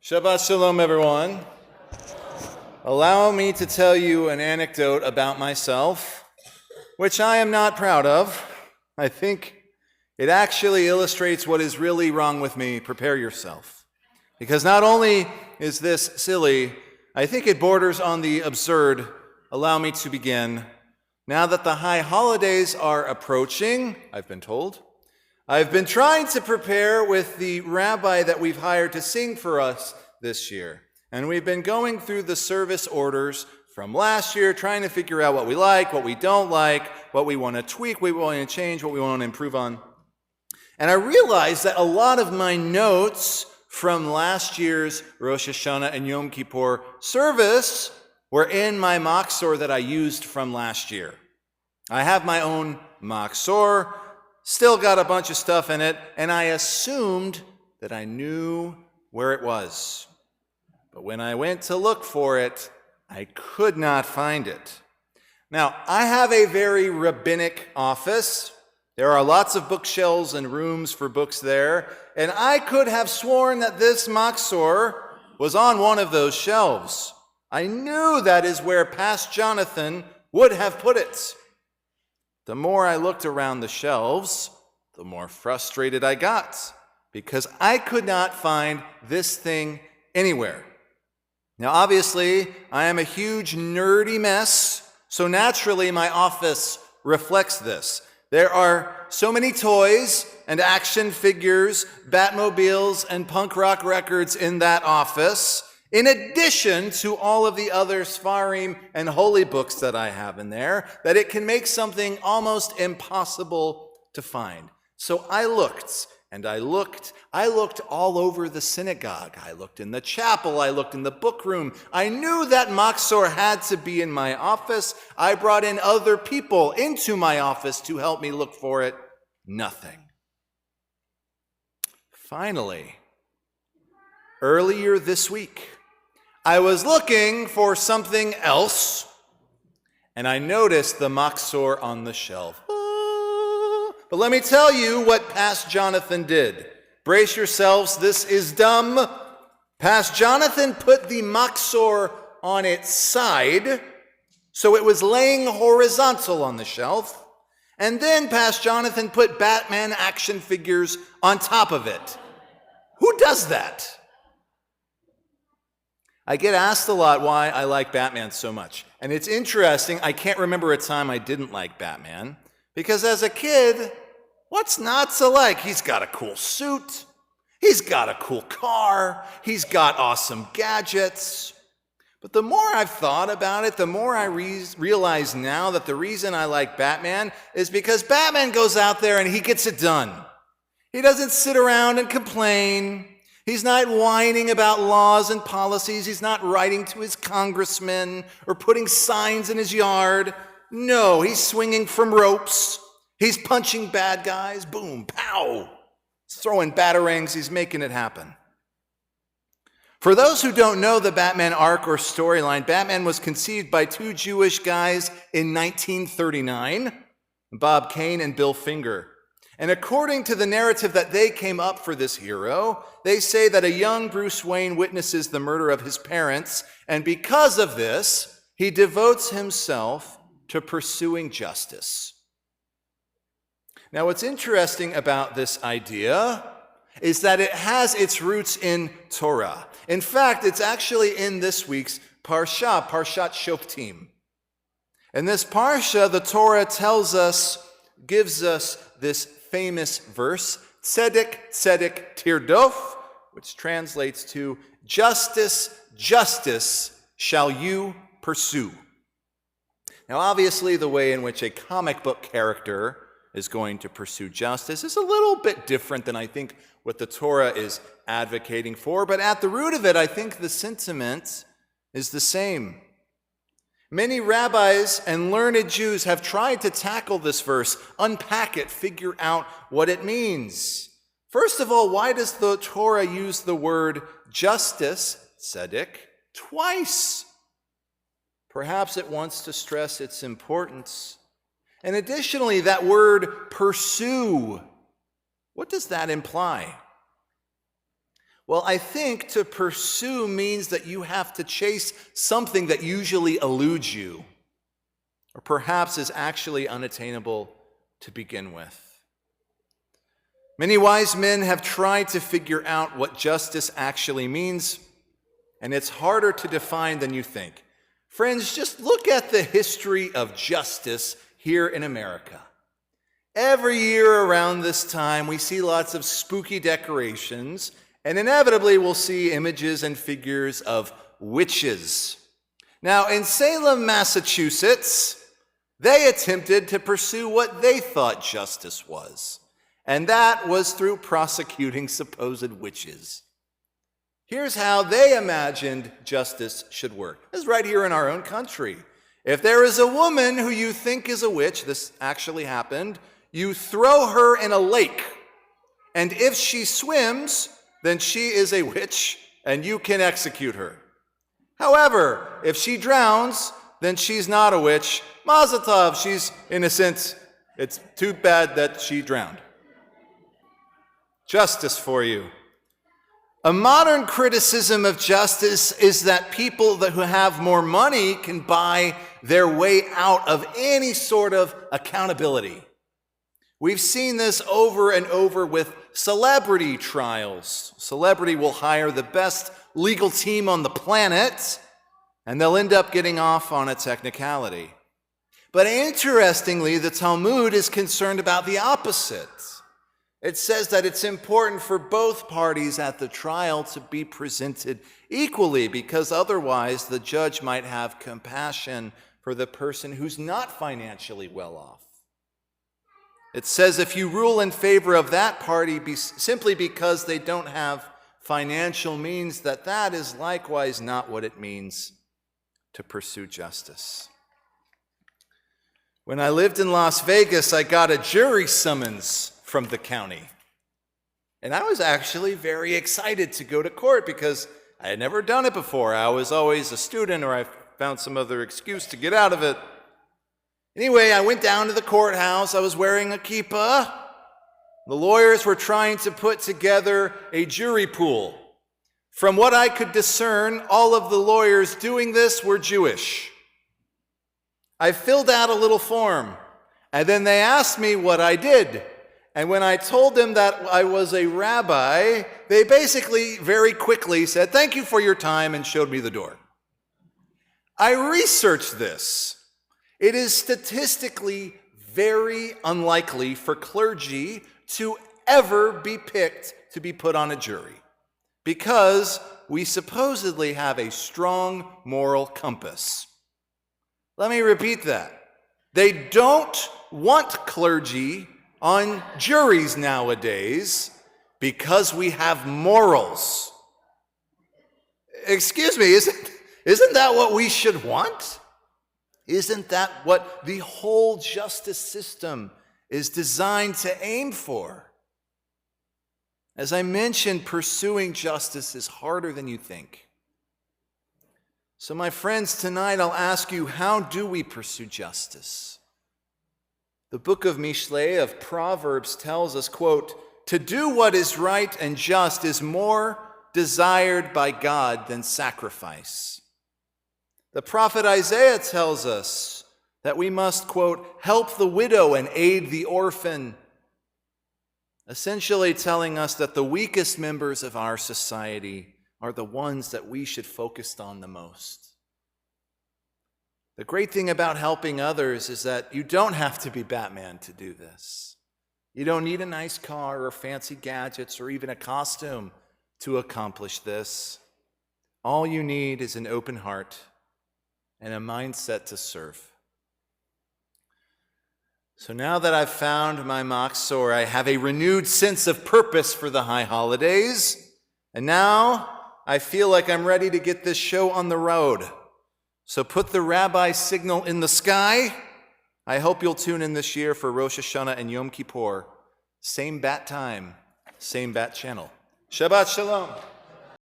Shabbat Shalom, everyone. Allow me to tell you an anecdote about myself, which I am not proud of. I think it actually illustrates what is really wrong with me. Prepare yourself. Because not only is this silly, I think it borders on the absurd. Allow me to begin. Now that the high holidays are approaching, I've been told, I've been trying to prepare with the rabbi that we've hired to sing for us this year. And we've been going through the service orders from last year, trying to figure out what we like, what we don't like, what we want to tweak, what we want to change, what we want to improve on. And I realized that a lot of my notes from last year's Rosh Hashanah and Yom Kippur service were in my Machzor that I used from last year. I have my own Machzor, still got a bunch of stuff in it, and I assumed that I knew where it was. But when I went to look for it, I could not find it. Now, I have a very rabbinic office. There are lots of bookshelves and rooms for books there, and I could have sworn that this Machzor was on one of those shelves. I knew that is where Past Jonathan would have put it. The more I looked around the shelves, the more frustrated I got, because I could not find this thing anywhere. Now, obviously, I am a huge nerdy mess, so naturally my office reflects this. There are so many toys and action figures, Batmobiles, and punk rock records in that office, in addition to all of the other Sfarim and holy books that I have in there, that it can make something almost impossible to find. So I looked, and I looked all over the synagogue. I looked in the chapel, I looked in the book room. I knew that Machzor had to be in my office. I brought in other people into my office to help me look for it. Nothing. Finally, earlier this week, I was looking for something else, and I noticed the Machzor on the shelf. But let me tell you what Past Jonathan did. Brace yourselves, this is dumb. Past Jonathan put the Machzor on its side, so it was laying horizontal on the shelf, and then Past Jonathan put Batman action figures on top of it. Who does that? I get asked a lot why I like Batman so much. And it's interesting, I can't remember a time I didn't like Batman, because as a kid, what's not to like? He's got a cool suit, he's got a cool car, he's got awesome gadgets. But the more I've thought about it, the more I realize now that the reason I like Batman is because Batman goes out there and he gets it done. He doesn't sit around and complain. He's not whining about laws and policies. He's not writing to his congressmen or putting signs in his yard. No, he's swinging from ropes. He's punching bad guys. Boom, pow. He's throwing batarangs. He's making it happen. For those who don't know the Batman arc or storyline, Batman was conceived by two Jewish guys in 1939, Bob Kane and Bill Finger. And according to the narrative that they came up for this hero, they say that a young Bruce Wayne witnesses the murder of his parents, and because of this, he devotes himself to pursuing justice. Now, what's interesting about this idea is that it has its roots in Torah. In fact, it's actually in this week's Parshat Shoftim. In this Parsha, the Torah gives us this famous verse, Tzedek, Tzedek, Tirdof, which translates to, justice, justice shall you pursue. Now, obviously, the way in which a comic book character is going to pursue justice is a little bit different than I think what the Torah is advocating for, but at the root of it, I think the sentiment is the same. Many rabbis and learned Jews have tried to tackle this verse, unpack it, figure out what it means. First of all, why does the Torah use the word justice, tzedek, twice? Perhaps it wants to stress its importance. And additionally, that word pursue, what does that imply? Well, I think to pursue means that you have to chase something that usually eludes you, or perhaps is actually unattainable to begin with. Many wise men have tried to figure out what justice actually means, and it's harder to define than you think. Friends, just look at the history of justice here in America. Every year around this time, we see lots of spooky decorations, and inevitably we'll see images and figures of witches. Now, in Salem, Massachusetts, they attempted to pursue what they thought justice was, and that was through prosecuting supposed witches. Here's how they imagined justice should work. This is right here in our own country. If there is a woman who you think is a witch, this actually happened, you throw her in a lake, and if she swims, then she is a witch, and you can execute her. However, if she drowns, then she's not a witch. Mazel tov, she's innocent. It's too bad that she drowned. Justice for you. A modern criticism of justice is that people who have more money can buy their way out of any sort of accountability. We've seen this over and over with celebrity trials. Celebrity will hire the best legal team on the planet, and they'll end up getting off on a technicality. But interestingly, the Talmud is concerned about the opposite. It says that it's important for both parties at the trial to be presented equally, because otherwise the judge might have compassion for the person who's not financially well off. It says if you rule in favor of that party simply because they don't have financial means, that is likewise not what it means to pursue justice. When I lived in Las Vegas, I got a jury summons from the county. And I was actually very excited to go to court because I had never done it before. I was always a student, or I found some other excuse to get out of it. Anyway, I went down to the courthouse. I was wearing a kippah. The lawyers were trying to put together a jury pool. From what I could discern, all of the lawyers doing this were Jewish. I filled out a little form, and then they asked me what I did. And when I told them that I was a rabbi, they basically very quickly said, "Thank you for your time," and showed me the door. I researched this. It is statistically very unlikely for clergy to ever be picked to be put on a jury, because we supposedly have a strong moral compass. Let me repeat that. They don't want clergy on juries nowadays because we have morals. Excuse me, isn't that what we should want? Isn't that what the whole justice system is designed to aim for? As I mentioned, pursuing justice is harder than you think. So my friends, tonight I'll ask you, how do we pursue justice? The book of Mishlei, of Proverbs, tells us, quote, "To do what is right and just is more desired by God than sacrifice." The prophet Isaiah tells us that we must, quote, "help the widow and aid the orphan," essentially telling us that the weakest members of our society are the ones that we should focus on the most. The great thing about helping others is that you don't have to be Batman to do this. You don't need a nice car or fancy gadgets or even a costume to accomplish this. All you need is an open heart and a mindset to serve. So now that I've found my machzor, I have a renewed sense of purpose for the high holidays, and now I feel like I'm ready to get this show on the road. So put the Rabbi signal in the sky. I hope you'll tune in this year for Rosh Hashanah and Yom Kippur. Same bat time, same bat channel. Shabbat Shalom.